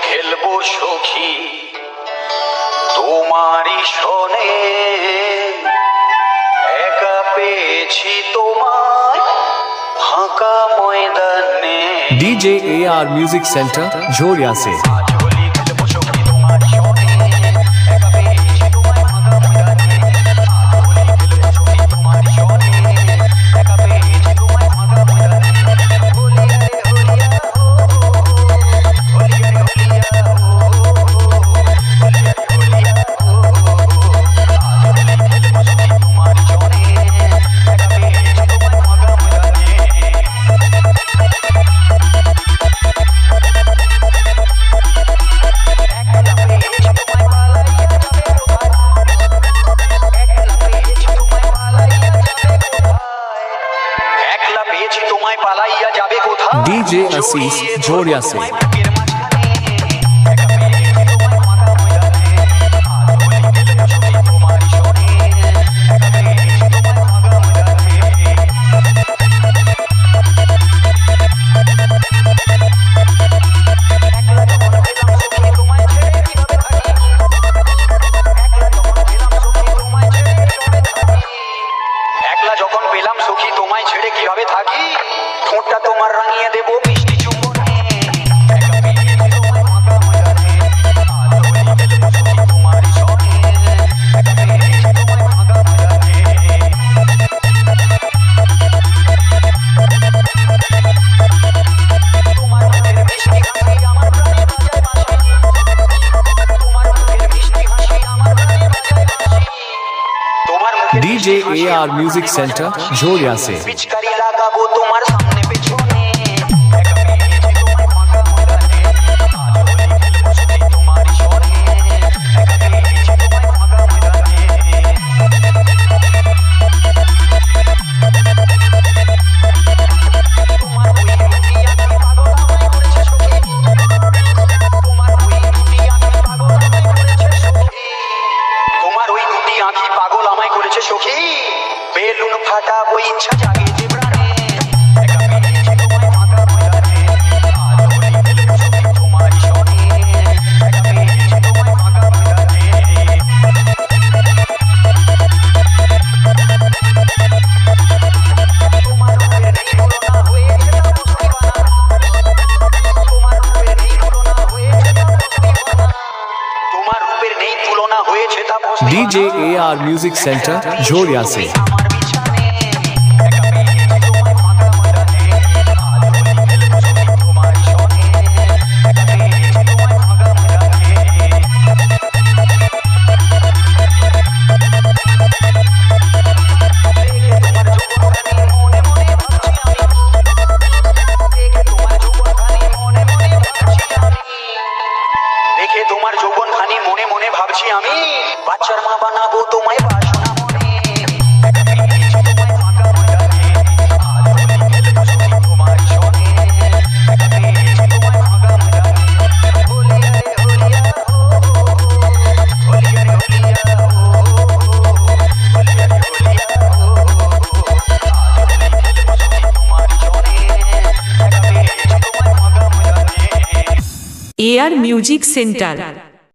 খেলবো সখী তোমারই শোনে, একা পেয়েছি তোমায় ফাঁকা ময়দানে। DJ AR Music Center, Jhoria se। DJ Assis, Jhoria se। একলা যখন পেলাম সখী তোমায় ছেড়ে কিভাবে থাকি, ঠোঁটটা তোমার রাঙিয়ে দেবো মিষ্টি চুম্বনে। DJ AR Music Center, Jhoria se। পিচকারি লাগাবো তোমার সামনে পেছনে। পাগল আমায় করেছে সখী, বেলুন ফাটাবো ইচ্ছা জাগে যে প্রাণে। DJ AR Music Center, Jhoria se। তোমার যৌবন খানি মনে মনে ভাবছি আমি, বাচ্চার মা বানাবো তোমায় বাসনা মনে। AR Music Center।